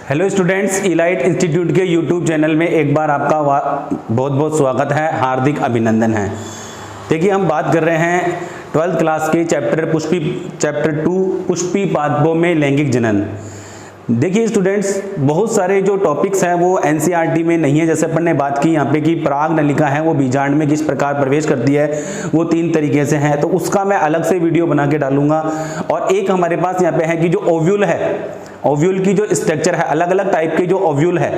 Hello students, elite institute के YouTube channel में एक बार आपका बहुत बहुत स्वागत है, हार्दिक अभिनंदन है। देखिए, हम बात कर रहे हैं 12th क्लास के चैप्टर 2 पुष्पी पादपों में लैंगिक जनन। देखिए स्टूडेंट्स, बहुत सारे जो टॉपिक्स हैं वो एनसीईआरटी में नहीं है। जैसे अपन ने बात की यहाँ पे कि पराग नलिका है वो बीजांड में किस प्रकार प्रवेश करती है, वो 3 तरीके से है, तो उसका मैं अलग से वीडियो बना के डालूंगा। और एक हमारे पास यहाँ पे है कि जो ओव्यूल है, ओव्यूल की जो स्ट्रक्चर है, अलग अलग टाइप के जो ओव्यूल है,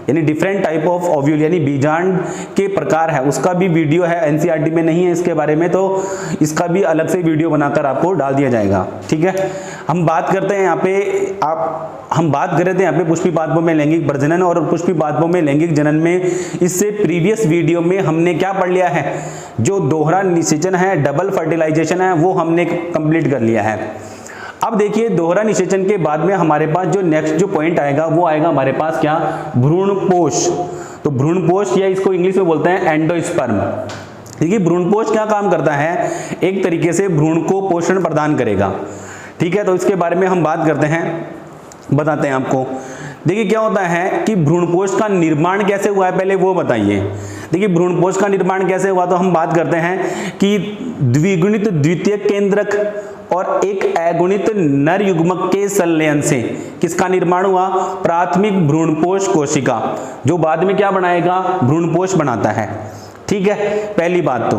यानी डिफरेंट टाइप ऑफ ओव्यूल, यानी बीजांड के प्रकार है, उसका भी वीडियो है। एनसीईआरटी में नहीं है इसके बारे में, तो इसका भी अलग से वीडियो बनाकर आपको डाल दिया जाएगा। ठीक है, हम बात करते हैं यहाँ पे हम बात कर रहे थे यहाँ पे पुष्पी पादपों में लैंगिक प्रजनन और पुष्पी पादपों में लैंगिक जनन में। इससे प्रीवियस वीडियो में हमने क्या पढ़ लिया है, जो दोहरा निषेचन है, डबल फर्टिलाइजेशन है, वो हमने कंप्लीट कर लिया है। अब देखिए, दोहरा निषेचन के बाद में हमारे पास जो नेक्स्ट जो पॉइंट आएगा वो आएगा हमारे पास क्या, भ्रूणपोष। तो भ्रूणपोष, या इसको इंग्लिश में बोलते हैं एंडोस्पर्म। देखिए, भ्रूणपोष क्या काम करता है, एक तरीके से भ्रूण को पोषण प्रदान करेगा। ठीक है, तो इसके बारे में हम बात करते हैं, बताते हैं आपको। देखिए क्या होता है कि भ्रूणपोष का निर्माण कैसे हुआ है, पहले वो बताइए। देखिए, भ्रूणपोष का निर्माण कैसे हुआ, तो हम बात करते हैं कि द्विगुणित द्वितीयक केंद्रक और एक अगुणित नर युग्मक के संलयन से किसका निर्माण हुआ, प्राथमिक भ्रूणपोष कोशिका, जो बाद में क्या बनाएगा, भ्रूणपोष बनाता है। ठीक है, पहली बात तो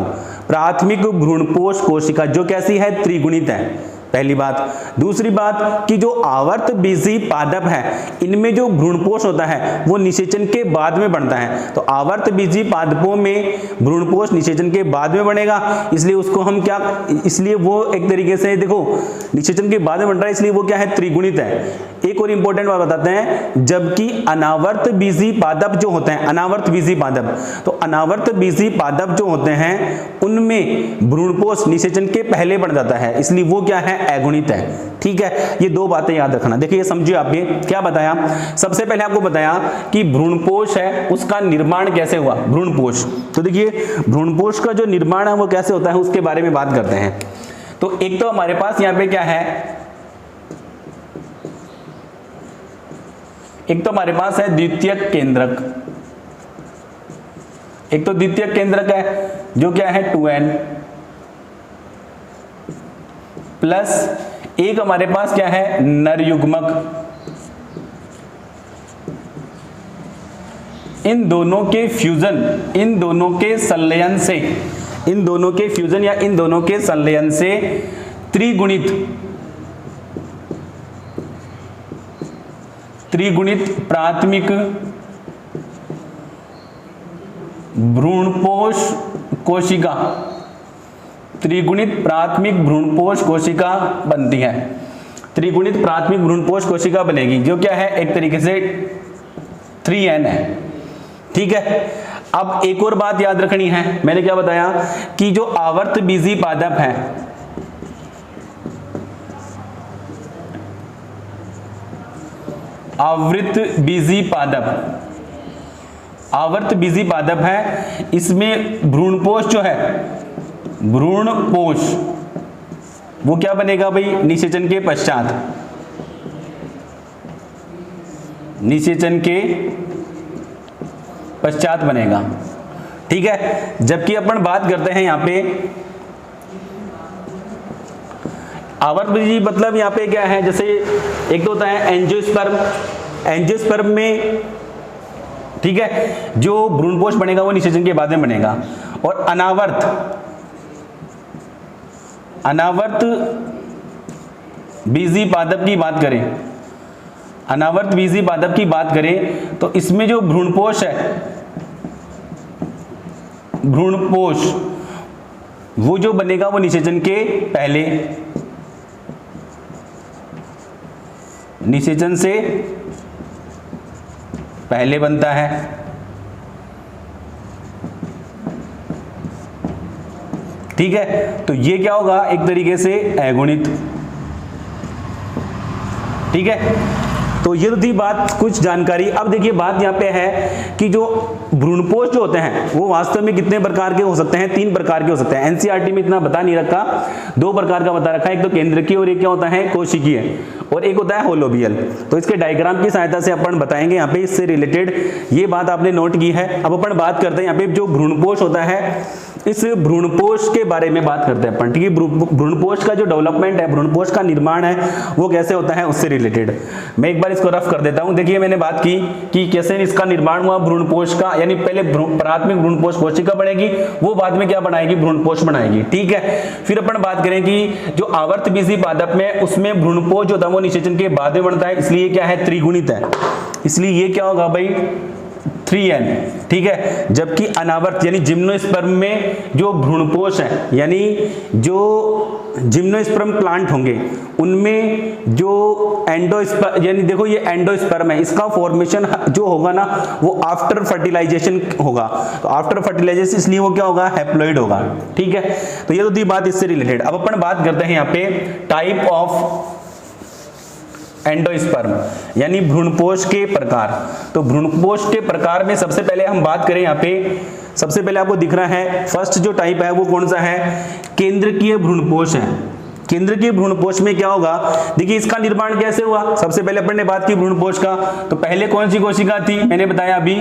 प्राथमिक भ्रूणपोष कोशिका जो कैसी है, त्रिगुणित है, पहली बात। दूसरी बात कि जो आवर्त बीजी पादप है, इनमें जो भ्रूणपोष होता है वो निषेचन के बाद में बनता है। तो आवर्त बीजी पादपों में भ्रूणपोष निषेचन के बाद में बनेगा, इसलिए उसको हम क्या, इसलिए वो एक तरीके से देखो निषेचन के बाद में बन रहा है, इसलिए वो क्या है, त्रिगुणित है। एक और इंपॉर्टेंट बात बताते हैं, जबकि अनावर्त बीजी पादप जो होते हैं, अनावर्त बीजी पादप, तो अनावर्त बीजी पादप जो होते हैं उनमें भ्रूणपोष निषेचन के पहले बन जाता है, इसलिए वो क्या है, अगुणित है। ठीक है, ये 2 बातें याद रखना। देखिए, ये समझिए, आप ये क्या बताया, सबसे पहले आपको बताया कि भ्रूणपोष है उसका निर्माण कैसे हुआ, भ्रूणपोष। तो देखिए, भ्रूणपोष का जो निर्माण है वो कैसे होता है, उसके बारे में बात करते हैं। तो एक तो हमारे पास यहाँ पे क्या है, एक तो हमारे पास है द्वितीयक केंद्रक, एक तो द्वितीयक केंद्रक है जो क्या है 2n, प्लस एक हमारे पास क्या है, नर युग्मक। इन दोनों के फ्यूजन, इन दोनों के संलयन से, इन दोनों के फ्यूजन या इन दोनों के संलयन से त्रिगुणित प्राथमिक भ्रूणपोष कोशिका, त्रिगुणित प्राथमिक भ्रूणपोष कोशिका बनती है। त्रिगुणित प्राथमिक भ्रूणपोष कोशिका बनेगी जो क्या है, एक तरीके से 3n है। ठीक है, अब एक और बात याद रखनी है, मैंने क्या बताया कि जो आवर्त बीजी पादप है, आवृत बीजी पादप, आवर्त बीजी पादप है, इसमें भ्रूणपोष जो है, भ्रूणपोष वो क्या बनेगा भाई, निषेचन के पश्चात, निषेचन के पश्चात बनेगा। ठीक है, जबकि अपन बात करते हैं यहाँ पे आवर्त बीजी, मतलब यहाँ पे क्या है, जैसे एक तो होता है एंजियोस्पर्म, एंजियोस्पर्म में ठीक है जो भ्रूणपोष बनेगा वो निषेचन के बाद में बनेगा। और अनावर्त, अनावर्त बीजी पादप की बात करें, अनावर्त बीजी पादप की बात करें तो इसमें जो भ्रूणपोष है, भ्रूणपोष वो जो बनेगा वो निषेचन के पहले, निषेचन से पहले बनता है। ठीक है, तो ये क्या होगा, एक तरीके से अगुणित। ठीक है, तो ये तो थी बात कुछ जानकारी। अब देखिए बात यहाँ पे है कि जो भ्रूणपोष जो होते हैं वो वास्तव में कितने प्रकार के हो सकते हैं, 3 प्रकार के हो सकते हैं। एनसीईआरटी में इतना बता नहीं रखा, 2 प्रकार का बता रखा है, एक तो केंद्रकीय और एक क्या होता है कोशिकीय, और एक होता है होलोबियल। तो इसके डायग्राम की सहायता से अपन बताएंगे यहाँ पे, इससे रिलेटेड ये बात आपने नोट की है। अब अपन बात करते हैं यहाँ पे जो भ्रूणपोष होता है, इस भ्रूणपोष के बारे में बात करते हैं अपन, ठीक है। भ्रूणपोष का जो डेवलपमेंट है, भ्रूणपोष का निर्माण है, वो कैसे होता है उससे रिलेटेड मैं एक बार इसको रफ कर देता हूं। देखिए मैंने बात की कि कैसे इसका निर्माण हुआ भ्रूणपोष का, यानी पहले प्राथमिक भ्रूणपोष कोशिका बनेगी, वो बाद में क्या बनाएगी, भ्रूणपोष बनाएगी, ठीक है। फिर अपन बात करें कि जो आवर्तबीजी पादप में उसमें भ्रूणपोष जो था वो निषेचन के बाद में बनता है, इसलिए क्या है त्रिगुणित है, इसलिए ये क्या होगा भाई 3n, ठीक है। जबकि अनावर्त यानी जिम्नोस्पर्म में जो भ्रूणपोष है, यानी जो जिम्नोस्पर्म प्लांट होंगे उनमें जो एंडोस्पर्म, यानी देखो ये एंडोस्पर्म है, इसका फॉर्मेशन जो होगा ना वो आफ्टर फर्टिलाइजेशन होगा। तो आफ्टर फर्टिलाइजेशन इसलिए वो क्या होगा, हैप्लॉइड होगा, ठीक है। तो ये तो थी बात इससे रिलेटेड। अब अपन बात करते हैं यहाँ पे टाइप ऑफ एंडोस्पर्म, यानी भ्रूणपोष के प्रकार। तो भ्रूणपोष के प्रकार में सबसे पहले हम बात करें यहाँ पे, सबसे पहले आपको दिख रहा है फर्स्ट जो टाइप है वो कौन सा है, केंद्रकीय भ्रूणपोष है। केंद्रकीय भ्रूणपोष में क्या होगा, देखिए इसका निर्माण कैसे हुआ। सबसे पहले अपन ने बात की भ्रूणपोष का, तो पहले कौन सी कोशिका थी, मैंने बताया अभी,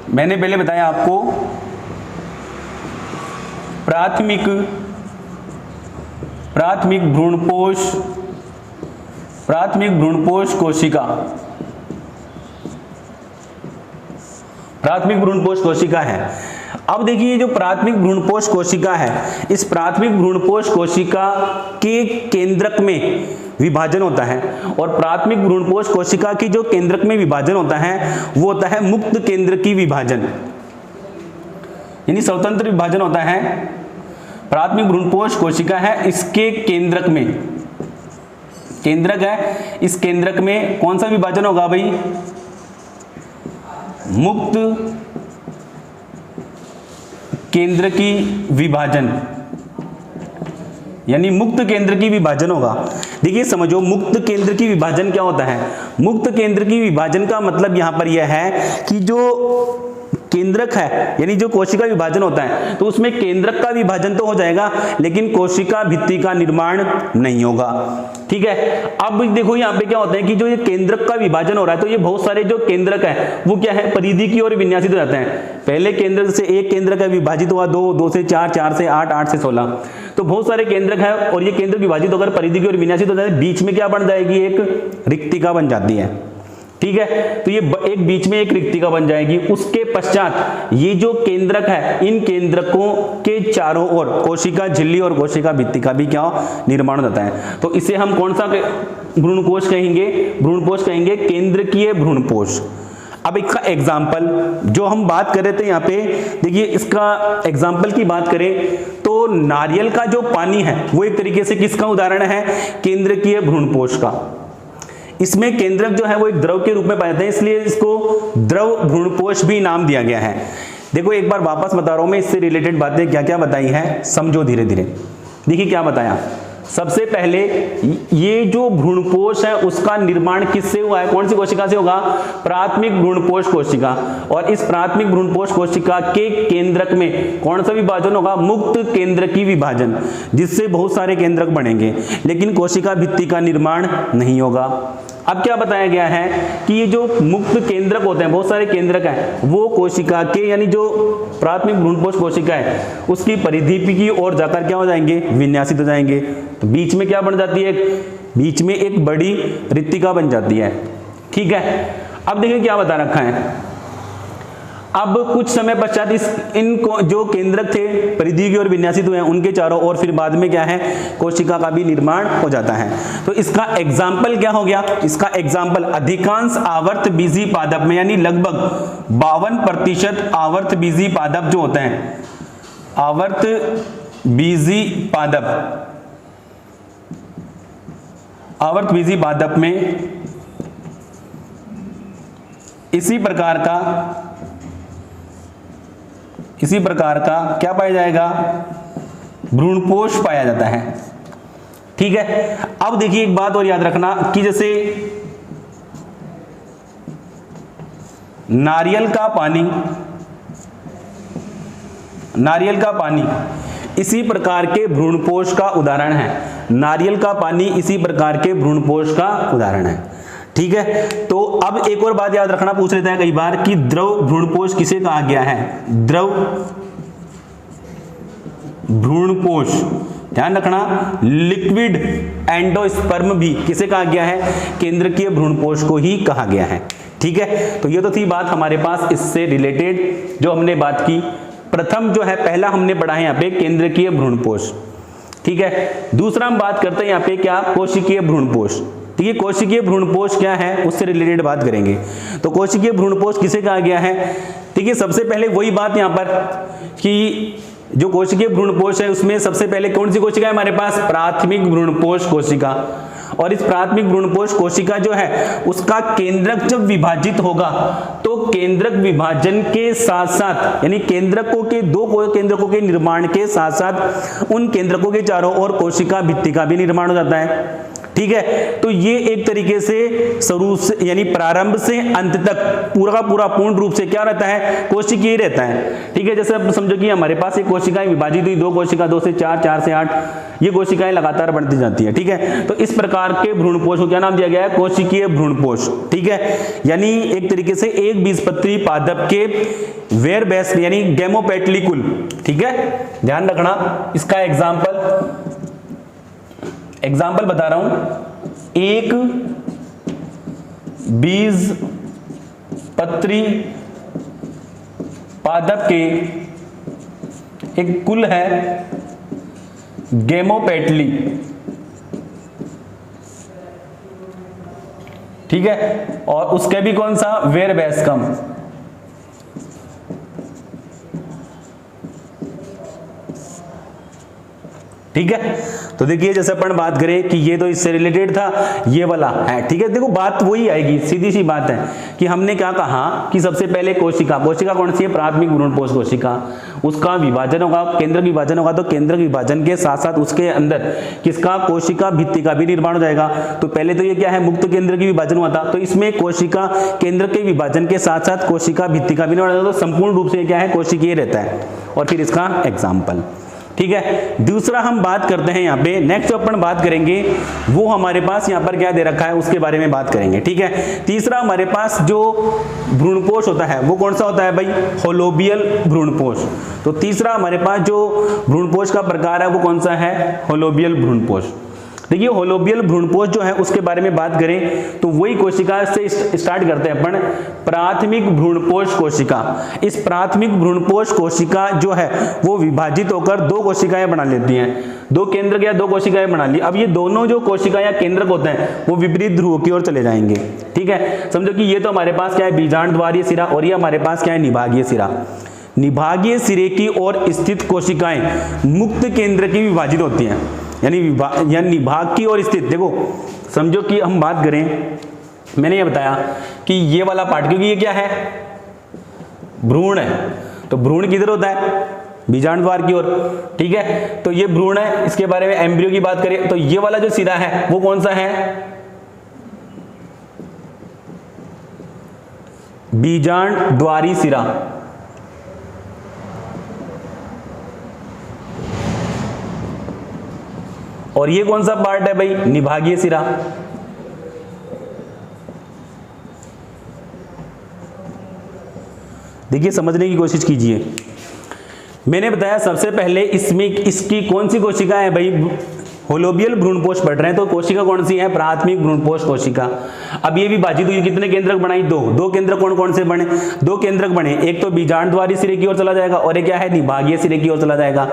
मैंने पहले बताया आपको प्राथमिक भ्रूणपोष कोशिका, प्राथमिक भ्रूणपोष कोशिका है। अब देखिए जो प्राथमिक भ्रूणपोष कोशिका है, इस प्राथमिक भ्रूणपोष कोशिका के केंद्रक में विभाजन होता है, और प्राथमिक भ्रूणपोष कोशिका की जो केंद्रक में विभाजन होता है वो होता है मुक्त केंद्रकी विभाजन, यानी स्वतंत्र विभाजन होता है। प्राथमिक भ्रूणपोष कोशिका है, इसके केंद्रक में, केंद्रक है, इस केंद्रक में कौन सा विभाजन होगा भाई, मुक्त केंद्रकी विभाजन, यानी मुक्त केंद्रकी विभाजन होगा। देखिए समझो मुक्त केंद्रकी विभाजन क्या होता है। मुक्त केंद्रकी विभाजन का मतलब यहां पर यह है कि जो केंद्रक है, यानी जो कोशिका विभाजन होता है, तो उसमें केंद्रक का विभाजन तो हो जाएगा लेकिन कोशिका भित्ति का निर्माण नहीं होगा, ठीक है। अब देखो यहाँ पे क्या होता है कि जो ये केंद्रक का विभाजन हो रहा है, तो ये बहुत सारे जो केंद्रक है वो क्या है, परिधि की ओर विन्यासित हो जाते हैं। पहले केंद्रक से एक केंद्रक है विभाजित हुआ 2, 2 से 4, 4 से 8, 8 से 16, तो बहुत सारे केंद्रक है, और ये केंद्रक विभाजित होकर परिधि की ओर विन्यासित हो जाते हैं। बीच में क्या बन जाएगी, एक रिक्तिका बन जाती है, ठीक है। तो ये एक बीच में एक रिक्तिका बन जाएगी। उसके पश्चात ये जो केंद्रक है, इन केंद्रकों के चारों ओर कोशिका झिल्ली और कोशिका भित्ति का भी क्या निर्माण होता है। तो इसे हम कौन सा भ्रूणपोष कहेंगे, भ्रूणपोष कहेंगे, केंद्रकीय भ्रूणपोष। अब इसका एग्जाम्पल जो हम बात कर रहे थे यहाँ पे, देखिए इसका एग्जाम्पल की बात करें तो नारियल का जो पानी है वो एक तरीके से किसका उदाहरण है, केंद्रकीय भ्रूणपोष का। इसमें केंद्रक जो है वो एक द्रव के रूप में पाए जाते हैं, इसलिए इसको द्रव भ्रूणपोष भी नाम दिया गया है। देखो एक बार वापस बता रहा हूं मैं, इससे रिलेटेड बातें क्या क्या बताई हैं समझो धीरे धीरे। देखिए क्या बताया, सबसे पहले ये जो भ्रूणपोष है उसका निर्माण किससे हुआ है, कौन सी कोशिका से होगा, प्राथमिक भ्रूणपोष कोशिका। और इस प्राथमिक भ्रूणपोष कोशिका के केंद्रक में कौन सा विभाजन होगा, मुक्त केंद्रकी विभाजन, जिससे बहुत सारे केंद्रक बनेंगे लेकिन कोशिका भित्ति का निर्माण नहीं होगा। अब क्या बताया गया है कि ये जो मुक्त केंद्रक होते हैं, बहुत सारे केंद्रक हैं, वो कोशिका के, यानी जो प्राथमिक भ्रूणपोष कोशिका है उसकी परिधि की ओर जाकर क्या हो जाएंगे, विन्यासित हो जाएंगे। तो बीच में क्या बन जाती है, बीच में एक बड़ी रिक्तिका बन जाती है, ठीक है। अब देखिए क्या बता रखा है, अब कुछ समय पश्चात इनको जो केंद्रक थे परिधि की ओर विन्यासित हुए हैं, उनके चारों ओर फिर बाद में क्या है, कोशिका का भी निर्माण हो जाता है। तो इसका एग्जाम्पल क्या हो गया, इसका एग्जाम्पल अधिकांश आवर्तबीजी पादप में, यानी लगभग 52% आवर्तबीजी पादप जो होते हैं, आवर्तबीजी पादप में इसी प्रकार का क्या पाया जाएगा, भ्रूणपोष पाया जाता है, ठीक है। अब देखिए एक बात और याद रखना कि जैसे नारियल का पानी इसी प्रकार के भ्रूणपोष का उदाहरण है। नारियल का पानी इसी प्रकार के भ्रूणपोष का उदाहरण है। ठीक है, तो अब एक और बात याद रखना, पूछ लेते हैं कई बार कि द्रव भ्रूणपोष किसे कहा गया है। द्रव भ्रूणपोष, ध्यान रखना, लिक्विड एंडोस्पर्म भी किसे कहा गया है, केंद्रकीय भ्रूणपोष को ही कहा गया है। ठीक है, तो ये तो थी बात हमारे पास इससे रिलेटेड जो हमने बात की। प्रथम जो है, पहला हमने पढ़ा है यहाँ पे केंद्रकीय भ्रूणपोष। ठीक है, दूसरा हम बात करते हैं यहाँ पे क्या, कोशिकीय भ्रूणपोष। ठीक है, कोशिकीय भ्रूणपोष क्या है उससे रिलेटेड बात करेंगे। तो कोशिकीय भ्रूणपोष किसे कहा गया है। ठीक है, सबसे पहले वही बात यहाँ पर कि जो कोशिकीय भ्रूणपोष है उसमें सबसे पहले कौन सी कोशिका है हमारे पास, प्राथमिक भ्रूणपोष कोशिका। और इस प्राथमिक भ्रूणपोष कोशिका जो है उसका केंद्रक जब विभाजित होगा तो केंद्रक विभाजन के साथ साथ, यानी केंद्रकों के दो केंद्रकों के निर्माण के साथ साथ उन केंद्रकों के चारों ओर कोशिका भित्ति का भी निर्माण हो जाता है। ठीक है, तो ये एक तरीके से शुरू से यानी प्रारंभ से अंत तक पूरा का पूरा पूर्ण रूप से क्या रहता है, कोशिकीय रहता है। ठीक है, जैसे अब समझो कि हमारे पास एक कोशिकाएं विभाजित हुई, दो कोशिका, 2 से 4, 4 से 8, ये कोशिकाएं लगातार बढ़ती जाती है। ठीक है, तो इस प्रकार के भ्रूणपोष को क्या नाम दिया गया है, कोशिकीय भ्रूणपोष। ठीक है, यानी एक तरीके से एक बीजपत्री पादप के वेर बेस यानी गेमोपेटलिकुल। ठीक है, ध्यान रखना, इसका एग्जाम्पल बता रहा हूं, एक बीजपत्री पादप के एक कुल है गेमोपेटली। ठीक है, और उसके भी कौन सा, वेर बेस्कम। ठीक है, तो देखिए जैसे अपन बात करें कि ये तो इससे रिलेटेड था, ये वाला है। ठीक है, देखो बात वही आएगी, सीधी सी बात है कि हमने क्या कहा कि सबसे पहले कोशिका कौन सी है, प्राथमिक भ्रूणपोष कोशिका, उसका विभाजन होगा, केंद्रक विभाजन होगा, तो केंद्रक विभाजन के साथ साथ उसके अंदर किसका, कोशिका भित्ति का भी निर्माण हो जाएगा। तो पहले तो ये क्या है, मुक्त केंद्र की विभाजन हुआ था, तो इसमें कोशिका केंद्र के विभाजन के साथ साथ कोशिका भित्ति का भी निर्माण होता है, तो संपूर्ण रूप से क्या है, कोशिकीय रहता है। और फिर इसका एग्जाम्पल। ठीक है, दूसरा हम बात करते हैं यहाँ पे, नेक्स्ट अपन बात करेंगे वो हमारे पास यहाँ पर क्या दे रखा है उसके बारे में बात करेंगे। ठीक है, तीसरा हमारे पास जो भ्रूणपोष होता है वो कौन सा होता है भाई, होलोबियल भ्रूणपोष। तो तीसरा हमारे पास जो भ्रूणपोष का प्रकार है वो कौन सा है, होलोबियल भ्रूणपोष। देखिए होलोबियल भ्रूणपोष जो है उसके बारे में बात करें तो वही कोशिका से स्टार्ट करते हैं अपन, प्राथमिक भ्रूणपोष कोशिका। इस प्राथमिक भ्रूणपोष कोशिका जो है वो विभाजित होकर दो कोशिकाएं बना लेती हैं, दो केंद्रक या दो कोशिकाएं बना ली। अब ये दोनों जो कोशिकाएं या केंद्रक होते हैं वो विपरीत ध्रुव की ओर चले जाएंगे। ठीक है, समझो कि ये तो हमारे पास क्या है, बीजांडद्वारीय सिरा, और ये हमारे पास क्या है, निभागीय सिरा। निभागीय सिरे की ओर स्थित कोशिकाएं मुक्त केंद्र की विभाजित होती हैं, यानी निभाग की ओर स्थित। देखो समझो कि हम बात करें, मैंने ये बताया कि ये वाला पार्ट, क्योंकि ये क्या है, भ्रूण है, तो भ्रूण किधर होता है, बीजांडद्वार की ओर। ठीक है, तो ये भ्रूण है, इसके बारे में एम्ब्रियो की बात करें तो ये वाला जो सिरा है वो कौन सा है, बीजांडद्वारी सिरा। और ये कौन सा पार्ट है भाई, निभागीय सिरा। देखिए समझने की कोशिश कीजिए, मैंने बताया सबसे पहले इसमें इसकी कौन सी कोशिका है भाई, होलोबियल भ्रूणपोष पढ़ रहे हैं तो कोशिका कौन सी है, प्राथमिक भ्रूणपोष कोशिका। अब ये विभाजित हुई, कितने केंद्रक बनाई, दो केंद्रक कौन कौन से बने, दो केंद्रक बने, एक तो बीजांडद्वारी सिरे की ओर चला जाएगा और एक क्या है, निभागीय सिरे की ओर चला जाएगा।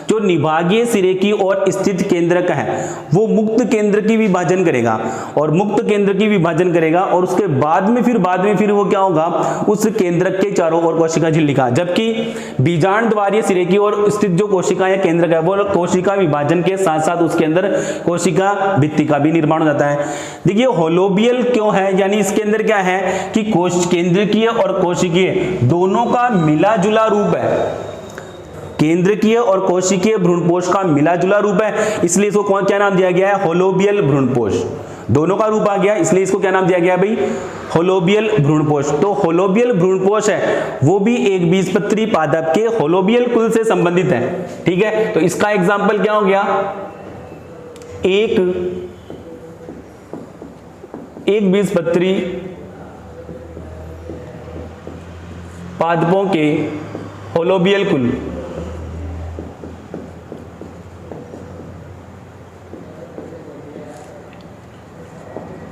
जो निभागीय सिरे की ओर स्थित केंद्रक है वो मुक्त केंद्र की विभाजन करेगा, और मुक्त केंद्र की विभाजन करेगा और उसके बाद में फिर वो क्या होगा, उस केंद्रक के चारों ओर कोशिका झिल्लिका। जबकि बीजांडद्वारीय सिरे की ओर स्थित जो कोशिका या केंद्रक है वो कोशिका विभाजन के साथ साथ उसके अंदर कोशिका भित्ति का भी निर्माण हो जाता है। देखिए होलोबियल क्यों है, यानी इसके अंदर क्या है कि कोश केंद्रकीय और कोशिकीय दोनों का मिला जुला रूप है। केंद्रकीय और कोशिकीय भ्रूणपोष का मिला जुला रूप है, इसलिए इसको कौन क्या नाम दिया गया है, होलोबियल भ्रूणपोष। दोनों का रूप आ गया, इसलिए इसको क्या नाम दिया गया भाई, होलोबियल भ्रूणपोष। तो होलोबियल भ्रूणपोष है वो भी एक बीजपत्री पादप के होलोबियल कुल से संबंधित है, ठीक है। तो इसका एग्जाम्पल क्या हो गया, एक बीजपत्री पादपों के होलोबियल कुल,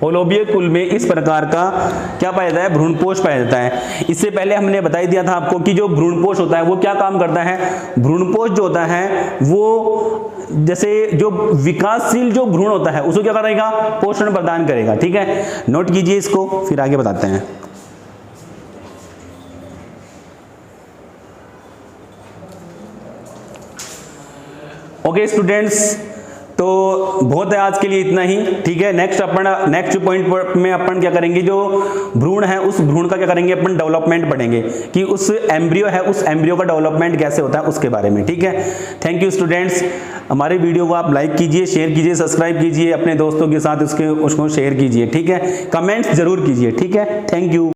होलोबियल कुल में इस प्रकार का क्या पाया जाता है, भ्रूणपोष पाया जाता है। इससे पहले हमने बता ही दिया था आपको कि जो भ्रूणपोष होता है वो क्या काम करता है। भ्रूणपोष जो होता है वो जैसे जो विकासशील जो भ्रूण होता है उसको क्या करेगा, पोषण प्रदान करेगा, ठीक है। नोट कीजिए इसको, फिर आगे बताते हैं। ओके स्टूडेंट्स, तो बहुत है आज के लिए इतना ही, ठीक है। नेक्स्ट पॉइंट में अपन क्या करेंगे, जो भ्रूण है उस भ्रूण का क्या करेंगे अपन, डेवलपमेंट पढ़ेंगे कि उस एम्ब्रियो है उस एम्ब्रियो का डेवलपमेंट कैसे होता है उसके बारे में, ठीक है। Thank you students. हमारे वीडियो को आप लाइक कीजिए, शेयर कीजिए, सब्सक्राइब कीजिए, अपने दोस्तों के साथ उसको शेयर कीजिए, ठीक है। कमेंट्स जरूर कीजिए, ठीक है। Thank you.